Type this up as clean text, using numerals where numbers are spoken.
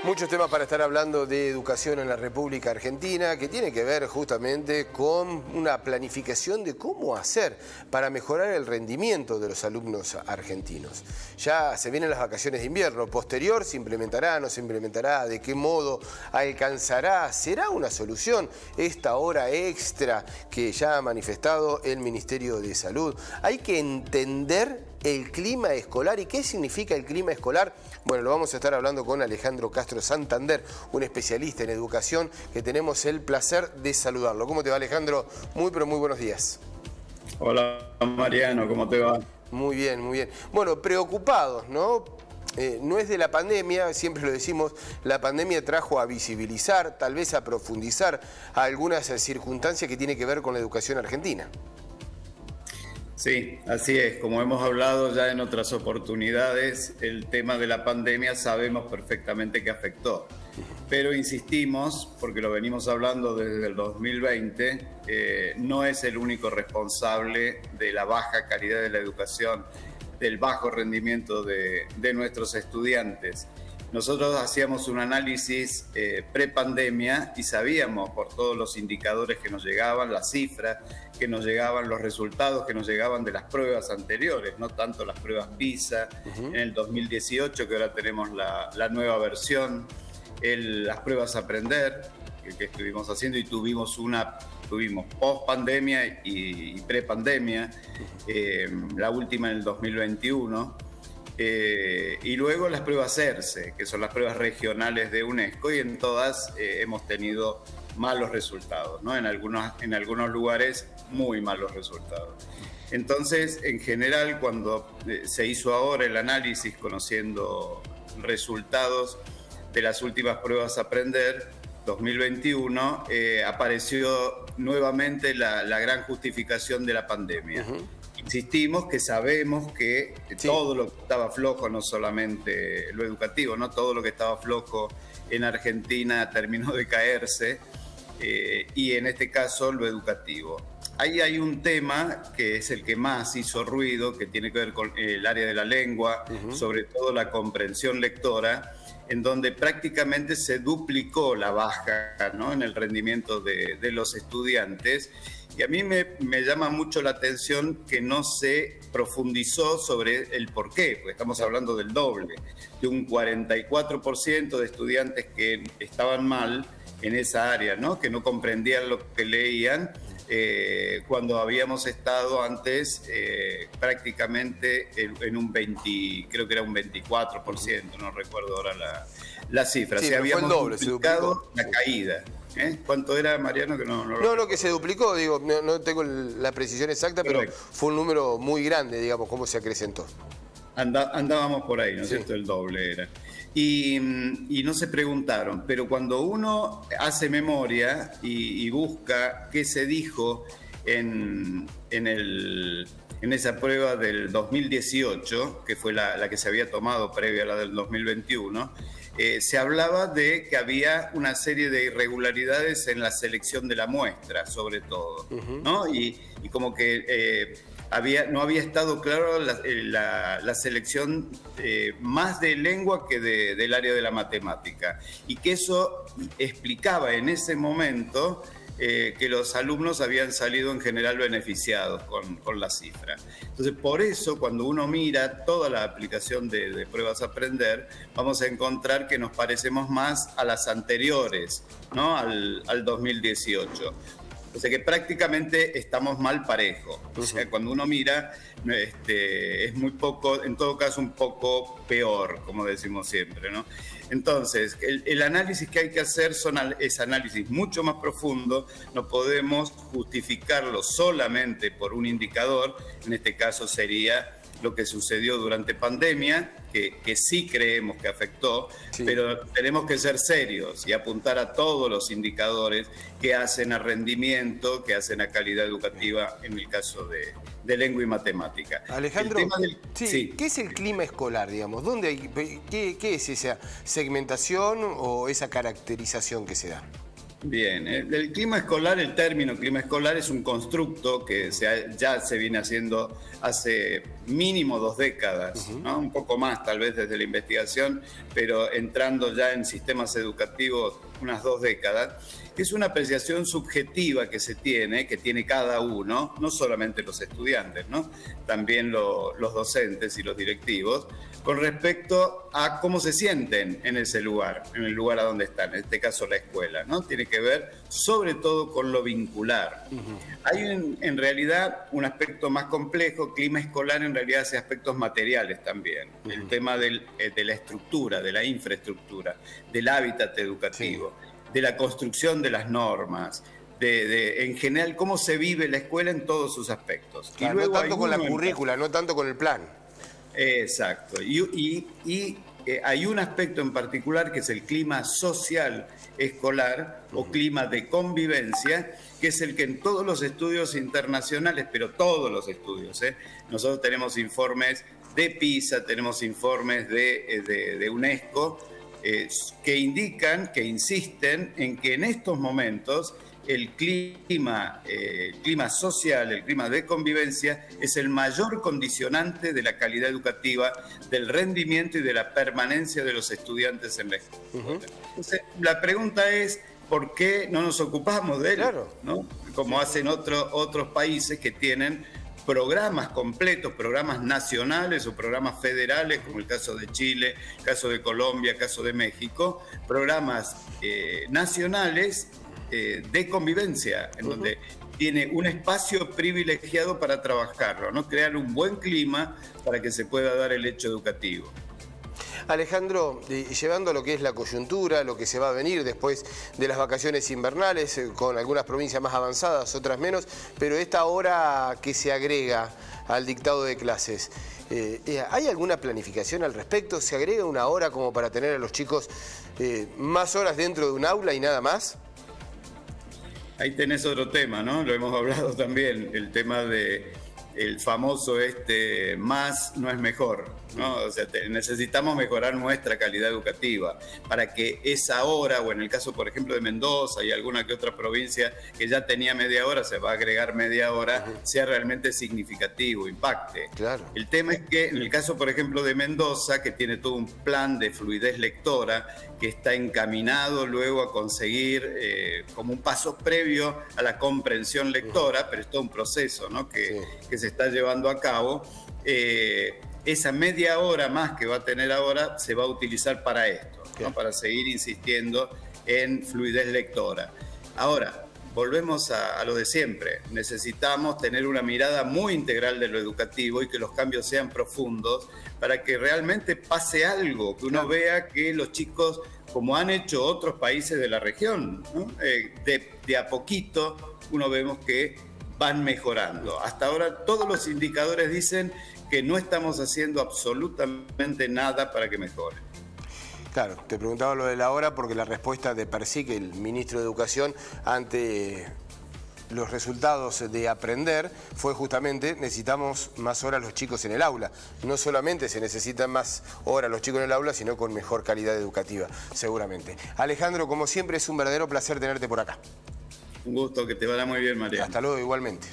Muchos temas para estar hablando de educación en la República Argentina, que tiene que ver justamente con una planificación de cómo hacer para mejorar el rendimiento de los alumnos argentinos. Ya se vienen las vacaciones de invierno, posterior se implementará, no se implementará, de qué modo alcanzará, será una solución esta hora extra que ya ha manifestado el Ministerio de Salud. Hay que entender el clima escolar. ¿Y qué significa el clima escolar? Bueno, lo vamos a estar hablando con Alejandro Castro Santander, un especialista en educación, que tenemos el placer de saludarlo. ¿Cómo te va, Alejandro? Muy, pero muy buenos días. Hola, Mariano, ¿cómo te va? Muy bien, muy bien. Bueno, preocupados, ¿no? No es de la pandemia, siempre lo decimos, la pandemia trajo a visibilizar, tal vez a profundizar algunas circunstancias que tienen que ver con la educación argentina. Sí, así es. Como hemos hablado ya en otras oportunidades, el tema de la pandemia sabemos perfectamente que afectó. Pero insistimos, porque lo venimos hablando desde el 2020, no es el único responsable de la baja calidad de la educación, del bajo rendimiento de nuestros estudiantes. Nosotros hacíamos un análisis pre-pandemia y sabíamos por todos los indicadores que nos llegaban, las cifras que nos llegaban, los resultados que nos llegaban de las pruebas anteriores, no tanto las pruebas PISA en el 2018, que ahora tenemos la nueva versión, las pruebas Aprender, que estuvimos haciendo y tuvimos post-pandemia y pre-pandemia, la última en el 2021. Y luego las pruebas CERCE, que son las pruebas regionales de UNESCO, y en todas hemos tenido malos resultados, ¿no? En algunos lugares muy malos resultados. Entonces, en general, cuando se hizo ahora el análisis conociendo resultados de las últimas pruebas Aprender 2021, apareció nuevamente la gran justificación de la pandemia. Insistimos que sabemos que todo lo que estaba flojo, no solamente lo educativo, no todo lo que estaba flojo en Argentina terminó de caerse, y en este caso lo educativo. Ahí hay un tema que es el que más hizo ruido, que tiene que ver con el área de la lengua, sobre todo la comprensión lectora, en donde prácticamente se duplicó la baja, ¿no?, en el rendimiento de los estudiantes. Y a mí me llama mucho la atención que no se profundizó sobre el porqué, porque estamos hablando del doble, de un 44% de estudiantes que estaban mal en esa área, ¿no?, que no comprendían lo que leían, cuando habíamos estado antes prácticamente en un 20, creo que era un 24%, no recuerdo ahora la cifra. Sí, o sea, habíamos duplicado la caída. ¿Cuánto era, Mariano? Que no, que se duplicó, digo, no tengo la precisión exacta, pero fue un número muy grande, digamos, cómo se acrecentó. Andábamos por ahí, ¿no es cierto? El doble era. Y no se preguntaron, pero cuando uno hace memoria y busca qué se dijo en esa prueba del 2018, que fue la que se había tomado previa a la del 2021, se hablaba de que había una serie de irregularidades en la selección de la muestra, sobre todo, ¿no? Y como que no había estado claro la selección más de lengua que del área de la matemática, y que eso explicaba en ese momento que los alumnos habían salido en general beneficiados con la cifra. Entonces, por eso, cuando uno mira toda la aplicación de pruebas Aprender, vamos a encontrar que nos parecemos más a las anteriores, ¿no?, al 2018. O sea que prácticamente estamos mal parejo. O sea, cuando uno mira, es muy poco, en todo caso un poco peor, como decimos siempre, ¿no? Entonces, el análisis que hay que hacer es análisis mucho más profundo. No podemos justificarlo solamente por un indicador. En este caso sería lo que sucedió durante pandemia, que sí creemos que afectó, pero tenemos que ser serios y apuntar a todos los indicadores que hacen a rendimiento, que hacen a calidad educativa en el caso de lengua y matemática. Alejandro, ¿qué es el clima escolar, digamos? ¿Qué es esa segmentación o esa caracterización que se da? Bien, el clima escolar, el término clima escolar es un constructo que ya se viene haciendo hace mínimo 2 décadas, ¿no? Un poco más tal vez desde la investigación, pero entrando ya en sistemas educativos unas 2 décadas. Es una apreciación subjetiva que tiene cada uno, no solamente los estudiantes, ¿no? También los docentes y los directivos, con respecto a cómo se sienten en ese lugar, en el lugar a donde están, en este caso la escuela, ¿no? Tiene que ver sobre todo con lo vincular. Hay en realidad un aspecto más complejo. Clima escolar en realidad hace aspectos materiales también. El tema de la estructura, de la infraestructura, del hábitat educativo. Sí. De la construcción de las normas, en general cómo se vive la escuela en todos sus aspectos. Claro, y luego no tanto con la currícula, no tanto con el plan. Exacto. Y hay un aspecto en particular que es el clima social escolar o clima de convivencia, que es el que en todos los estudios internacionales, pero todos los estudios, nosotros tenemos informes de PISA, tenemos informes de UNESCO, que indican, que insisten en que en estos momentos el clima social, el clima de convivencia es el mayor condicionante de la calidad educativa, del rendimiento y de la permanencia de los estudiantes en la escuela. Entonces, la pregunta es, ¿por qué no nos ocupamos de él? Claro. ¿No? Como hacen otros países que tienen programas completos, programas nacionales o programas federales, como el caso de Chile, caso de Colombia, caso de México, programas nacionales de convivencia, en donde tiene un espacio privilegiado para trabajarlo, ¿no? Crear un buen clima para que se pueda dar el hecho educativo. Alejandro, llevando a lo que es la coyuntura, lo que se va a venir después de las vacaciones invernales, con algunas provincias más avanzadas, otras menos, pero esta hora que se agrega al dictado de clases, ¿hay alguna planificación al respecto? ¿Se agrega una hora como para tener a los chicos más horas dentro de un aula y nada más? Ahí tenés otro tema, ¿no? Lo hemos hablado también, el tema de el famoso más no es mejor, ¿no? O sea, necesitamos mejorar nuestra calidad educativa para que esa hora, o en el caso, por ejemplo, de Mendoza y alguna que otra provincia que ya tenía media hora, se va a agregar media hora, sea realmente significativo, impacte. Claro. El tema es que en el caso, por ejemplo, de Mendoza, que tiene todo un plan de fluidez lectora, que está encaminado luego a conseguir como un paso previo a la comprensión lectora, pero es todo un proceso, ¿no? que se está llevando a cabo. Esa media hora más que va a tener ahora se va a utilizar para esto, ¿no? Para seguir insistiendo en fluidez lectora. Ahora, volvemos a lo de siempre. Necesitamos tener una mirada muy integral de lo educativo y que los cambios sean profundos para que realmente pase algo, que uno vea que los chicos, como han hecho otros países de la región, ¿no? de a poquito uno vemos que van mejorando. Hasta ahora todos los indicadores dicen que no estamos haciendo absolutamente nada para que mejore. Claro, te preguntaba lo de la hora porque la respuesta de Persic, el ministro de Educación, ante los resultados de aprender fue justamente: necesitamos más horas los chicos en el aula. No solamente se necesitan más horas los chicos en el aula, sino con mejor calidad educativa, seguramente. Alejandro, como siempre, es un verdadero placer tenerte por acá. Un gusto, que te vaya muy bien, María. Hasta luego, igualmente.